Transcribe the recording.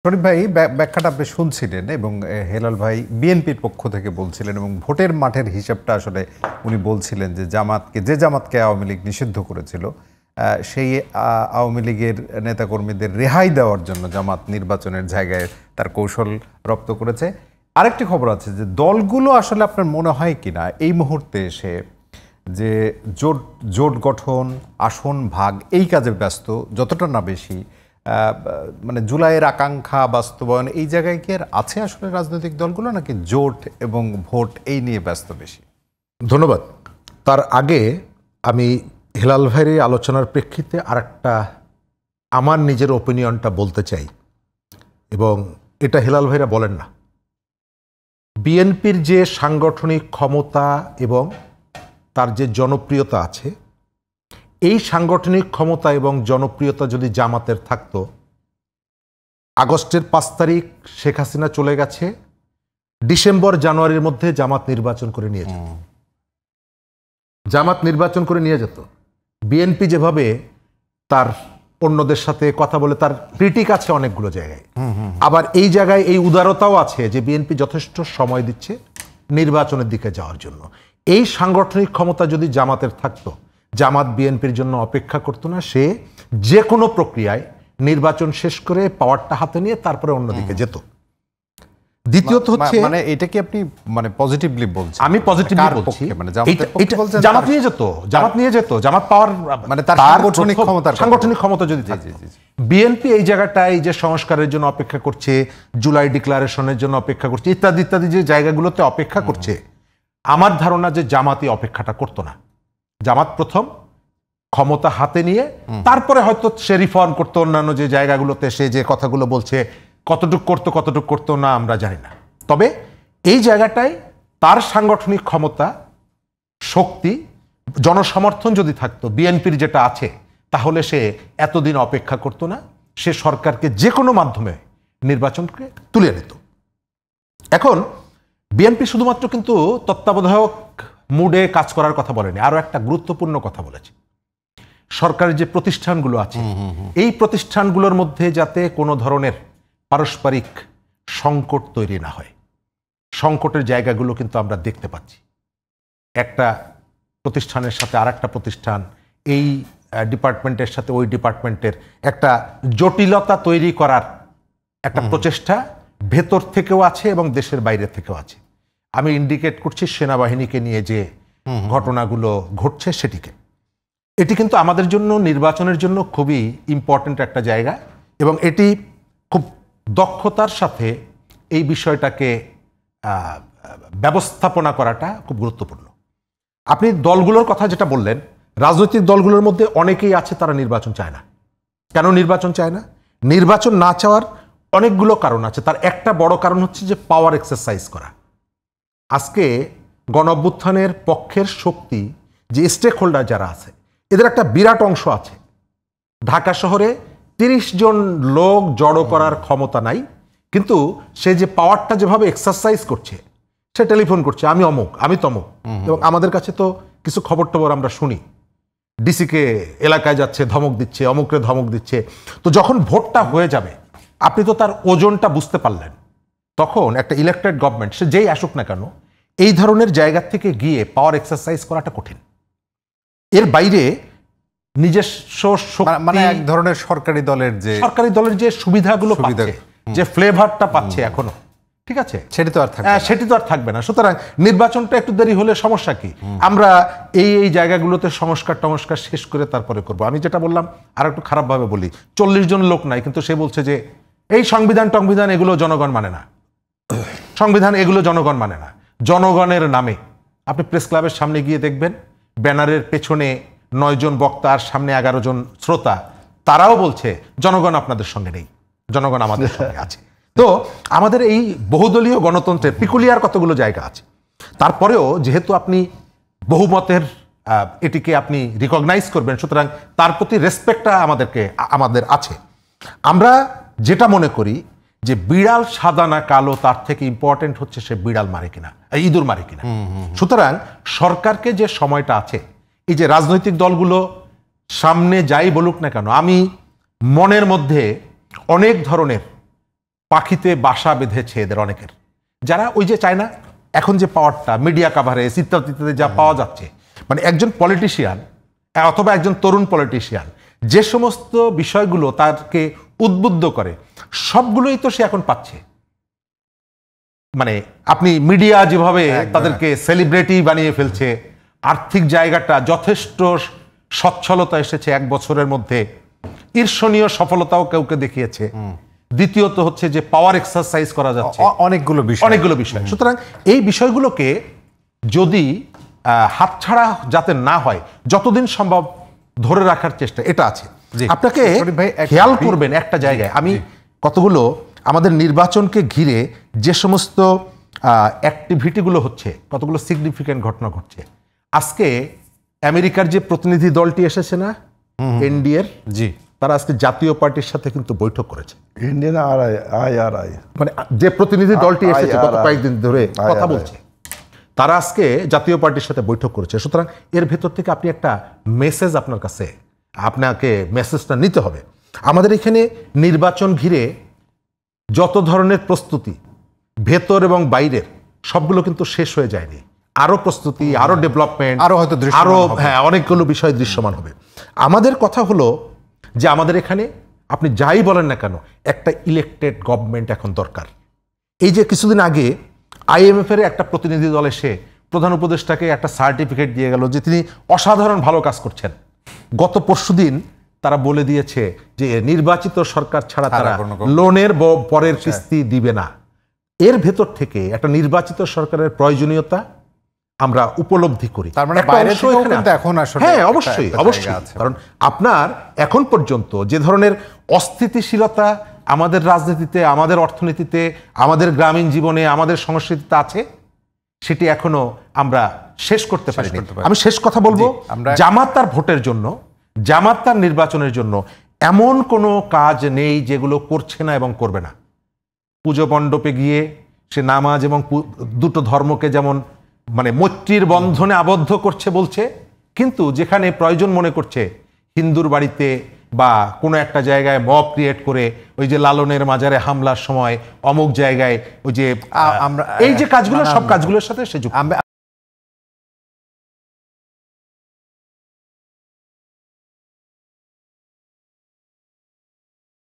শরীফ ভাই ব্যাখ্যাটা আপনি শুনছিলেন এবং হেলাল ভাই বিএনপির পক্ষ থেকে বলছিলেন এবং ভোটের মাঠের হিসাবটা আসলে উনি বলছিলেন যে জামাতকে আওয়ামী লীগ নিষিদ্ধ করেছিল সেই আওয়ামী লীগের নেতাকর্মীদের রেহাই দেওয়ার জন্য জামাত নির্বাচনের জায়গায় তার কৌশল রপ্ত করেছে। আরেকটি খবর আছে যে দলগুলো আসলে আপনার মনে হয় কিনা এই মুহূর্তে এসে যে জোট গঠন আসন ভাগ এই কাজে ব্যস্ত যতটা না বেশি মানে জুলাইয়ের আকাঙ্ক্ষা বাস্তবায়ন এই জায়গায় কি আর আছে আসলে রাজনৈতিক দলগুলো, নাকি জোট এবং ভোট এই নিয়ে ব্যস্ত বেশি? ধন্যবাদ। তার আগে আমি হেলাল ভাইয়ের আলোচনার প্রেক্ষিতে আরেকটা আমার নিজের ওপিনিয়নটা বলতে চাই, এবং এটা হেলাল ভাইরা বলেন না। বিএনপির যে সাংগঠনিক ক্ষমতা এবং তার যে জনপ্রিয়তা আছে, এই সাংগঠনিক ক্ষমতা এবং জনপ্রিয়তা যদি জামাতের থাকতো, আগস্টের 5 তারিখ শেখ হাসিনা চলে গেছে, ডিসেম্বর জানুয়ারির মধ্যে জামাত নির্বাচন করে নিয়ে যেত। জামাত নির্বাচন করে নিয়ে যেত। বিএনপি যেভাবে তার অন্যদের সাথে কথা বলে, তার ক্রিটিক আছে অনেকগুলো জায়গায়, আবার এই জায়গায় এই উদারতাও আছে যে বিএনপি যথেষ্ট সময় দিচ্ছে নির্বাচনের দিকে যাওয়ার জন্য। এই সাংগঠনিক ক্ষমতা যদি জামাতের থাকতো, জামাত বিএনপির জন্য অপেক্ষা করতো না, সে যে কোনো প্রক্রিয়ায় নির্বাচন শেষ করে পাওয়ারটা হাতে নিয়ে তারপরে অন্যদিকে যেত। দ্বিতীয়ত হচ্ছে, মানে এটা কি আপনি মানে পজিটিভলি বলছেন? আমি পজিটিভলি বলছি, মানে জামাত নিয়ে যেত, জামাত পাওয়ার মানে তার সাংগঠনিক ক্ষমতা যদি থাকে। বিএনপি এই জায়গাটায় যে সংস্কারের জন্য অপেক্ষা করছে, জুলাই ডিক্লারেশনের জন্য অপেক্ষা করছে, ইত্যাদি ইত্যাদি যে জায়গাগুলোতে অপেক্ষা করছে, আমার ধারণা যে জামাতই অপেক্ষাটা করতো না। জামাত প্রথম ক্ষমতা হাতে নিয়ে তারপরে হয়তো সে রিফর্ম করতো, অন্যান্য যে জায়গাগুলোতে সে যে কথাগুলো বলছে কতটুক করতো না আমরা জানি না। তবে এই জায়গাটায় তার সাংগঠনিক ক্ষমতা, শক্তি, জনসমর্থন যদি থাকতো বিএনপির যেটা আছে, তাহলে সে এতদিন অপেক্ষা করতো না, সে সরকারকে যে কোনো মাধ্যমে নির্বাচনকে তুলে নিত। এখন বিএনপি শুধুমাত্র কিন্তু তত্ত্বাবধায়ক মুডে কাজ করার কথা বলেনি, আরো একটা গুরুত্বপূর্ণ কথা বলেছে। সরকারের যে প্রতিষ্ঠানগুলো আছে, এই প্রতিষ্ঠানগুলোর মধ্যে যাতে কোনো ধরনের পারস্পরিক সংকট তৈরি না হয়, সংকটের জায়গাগুলো কিন্তু আমরা দেখতে পাচ্ছি। একটা প্রতিষ্ঠানের সাথে আর একটা প্রতিষ্ঠান, এই ডিপার্টমেন্টের সাথে ওই ডিপার্টমেন্টের একটা জটিলতা তৈরি করার একটা প্রচেষ্টা ভেতর থেকেও আছে এবং দেশের বাইরে থেকেও আছে। আমি ইন্ডিকেট করছি সেনাবাহিনীকে নিয়ে যে ঘটনাগুলো ঘটছে সেটিকে। এটি কিন্তু আমাদের জন্য, নির্বাচনের জন্য খুবই ইম্পর্ট্যান্ট একটা জায়গা, এবং এটি খুব দক্ষতার সাথে এই বিষয়টাকে ব্যবস্থাপনা করাটা খুব গুরুত্বপূর্ণ। আপনি দলগুলোর কথা যেটা বললেন, রাজনৈতিক দলগুলোর মধ্যে অনেকেই আছে তারা নির্বাচন চায় না। কেন নির্বাচন চায় না? নির্বাচন না চাওয়ার অনেকগুলো কারণ আছে। তার একটা বড় কারণ হচ্ছে যে পাওয়ার এক্সারসাইজ করা। আজকে গণঅভ্যুত্থানের পক্ষের শক্তি, যে স্টেক হোল্ডার যারা আছে, এদের একটা বিরাট অংশ আছে। ঢাকা শহরে 30 জন লোক জড়ো করার ক্ষমতা নাই, কিন্তু সে যে পাওয়ারটা যেভাবে এক্সারসাইজ করছে, সে টেলিফোন করছে আমি অমুক, আমি তমুক, এবং আমাদের কাছে তো কিছু খবর টবর আমরা শুনি, ডিসিকে এলাকায় যাচ্ছে ধমক দিচ্ছে, অমুকরে ধমক দিচ্ছে। তো যখন ভোটটা হয়ে যাবে, আপনি তো তার ওজনটা বুঝতে পারলেন। তখন একটা ইলেক্টেড গভর্নমেন্ট, সে যেই আসুক না কেন, এই ধরনের জায়গা থেকে গিয়ে পাওয়ার এক্সারসাইজ করাটা কঠিন। এর বাইরে নিজস্ব মানে এক ধরনের সরকারি দলের যে সুবিধাগুলো পাচ্ছে, যে ফ্লেভারটা পাচ্ছে এখনো, ঠিক আছে, সেটি তো আর থাকবে না। সুতরাং নির্বাচনটা একটু দেরি হলে সমস্যা কি? আমরা এই জায়গাগুলোতে সংস্কার শেষ করে তারপরে করব। আমি যেটা বললাম আর একটু খারাপভাবে বলি, 40 জন লোক নাই, কিন্তু সে বলছে যে এই সংবিধান এগুলো জনগণ মানে না, সংবিধান এগুলো জনগণ মানে না। জনগণের নামে আপনি প্রেস ক্লাবের সামনে গিয়ে দেখবেন, ব্যানারের পেছনে 9 জন বক্তা আর সামনে 11 জন শ্রোতা, তারাও বলছে জনগণ আপনাদের সঙ্গে নেই, জনগণ আমাদের সঙ্গে আছে। তো আমাদের এই বহুদলীয় গণতন্ত্রের পিকুলিয়ার কতগুলো জায়গা আছে। তারপরেও যেহেতু আপনি বহুমতের এটিকে আপনি রিকগনাইজ করবেন, সুতরাং তার প্রতি রেসপেক্টটা আমাদের আছে। আমরা যেটা মনে করি যে বিড়াল সাদা না কালো, তার থেকে ইম্পর্টেন্ট হচ্ছে সে বিড়াল মারে কিনা, ইঁদুর মারে কিনা। সুতরাং সরকারকে যে সময়টা আছে, এই যে রাজনৈতিক দলগুলো সামনে যাই বলুক না কেন, আমি মনের মধ্যে অনেক ধরনের পাখিতে বাসা বেঁধেছে এদের অনেকের, যারা ওই যে চায় না এখন যে পাওয়ারটা মিডিয়া কাভারেজ ইত্যাদিতে যা পাওয়া যাচ্ছে, মানে একজন পলিটিশিয়ান অথবা একজন তরুণ পলিটিশিয়ান যে সমস্ত বিষয়গুলো তাকে উদ্বুদ্ধ করে সবগুলোই তো সে এখন পাচ্ছে। মানে আপনি মিডিয়া যেভাবে তাদেরকে সেলিব্রিটি বানিয়ে ফেলছে, আর্থিক জায়গাটা যথেষ্ট সচ্ছলতা এসেছে এক বছরের মধ্যে, ঈর্ষণীয় সফলতাও কেউকে দেখিয়েছে। দ্বিতীয়ত হচ্ছে যে পাওয়ার এক্সারসাইজ করা যাচ্ছে অনেকগুলো বিষয়। সুতরাং এই বিষয়গুলোকে যদি হাতছাড়া যাতে না হয় যতদিন সম্ভব ধরে রাখার চেষ্টা এটা আছে। আপনাকে খেয়াল করবেন একটা জায়গায়, আমি কতগুলো আমাদের নির্বাচনকে ঘিরে যে সমস্ত অ্যাক্টিভিটিগুলো হচ্ছে, কতগুলো সিগনিফিক্যান্ট ঘটনা ঘটছে। আজকে আমেরিকার যে প্রতিনিধি দলটি এসেছে না এনডিএর, জি, তারা আজকে জাতীয় পার্টির সাথে কিন্তু বৈঠক করেছে। ইন্ডিয়ান আই মানে যে প্রতিনিধি দলটি এসেছে গত কয়েকদিন ধরে কথা বলছে, তারা আজকে জাতীয় পার্টির সাথে বৈঠক করেছে। সুতরাং এর ভেতর থেকে আপনি একটা মেসেজ আপনার কাছে, আপনাকে মেসেজটা নিতে হবে। আমাদের এখানে নির্বাচন ঘিরে যত ধরনের প্রস্তুতি ভেতর এবং বাইরের সবগুলো কিন্তু শেষ হয়ে যায়নি, আরো প্রস্তুতি, আরো ডেভেলপমেন্ট, আরো হয়তো অনেকগুলো বিষয় দৃশ্যমান হবে। আমাদের কথা হলো যে আমাদের এখানে আপনি যাই বলেন না কেন একটা ইলেকটেড গভর্নমেন্ট এখন দরকার। এই যে কিছুদিন আগে IMF এর একটা প্রতিনিধি দল এসে প্রধান উপদেষ্টাকে একটা সার্টিফিকেট দিয়ে গেল যে তিনি অসাধারণ ভালো কাজ করছেন। গত পরশুদিন তারা বলে দিয়েছে যে নির্বাচিত সরকার ছাড়া তারা লোনের পরের কিস্তি দিবে না। এর ভেতর থেকে একটা নির্বাচিত সরকারের প্রয়োজনীয়তা আমরা উপলব্ধি করি। তার মানে বাইরে থেকেও কিন্তু এখন আসলে হ্যাঁ অবশ্যই কারণ আপনার এখন পর্যন্ত যে ধরনের অস্থিতিশীলতা আমাদের রাজনীতিতে, আমাদের অর্থনীতিতে, আমাদের গ্রামীণ জীবনে, আমাদের সংস্কৃতিতে আছে, সেটি এখনো আমরা শেষ করতে পারিনি। আমি শেষ কথা বলবো, জামাত তার ভোটের জন্য, জামাত তার নির্বাচনের জন্য এমন কোনো কাজ নেই যেগুলো করছে না এবং করবে না। পুজো মণ্ডপে গিয়ে সে নামাজ এবং দুটো ধর্মকে যেমন মানে মৈত্রীর বন্ধনে আবদ্ধ করছে বলছে, কিন্তু যেখানে প্রয়োজন মনে করছে হিন্দুর বাড়িতে বা কোনো একটা জায়গায় মব ক্রিয়েট করে ওই যে লালনের মাজারে হামলার সময় অমুক জায়গায় ওই যে এই যে কাজগুলো, সব কাজগুলোর সাথে সে যুক্ত।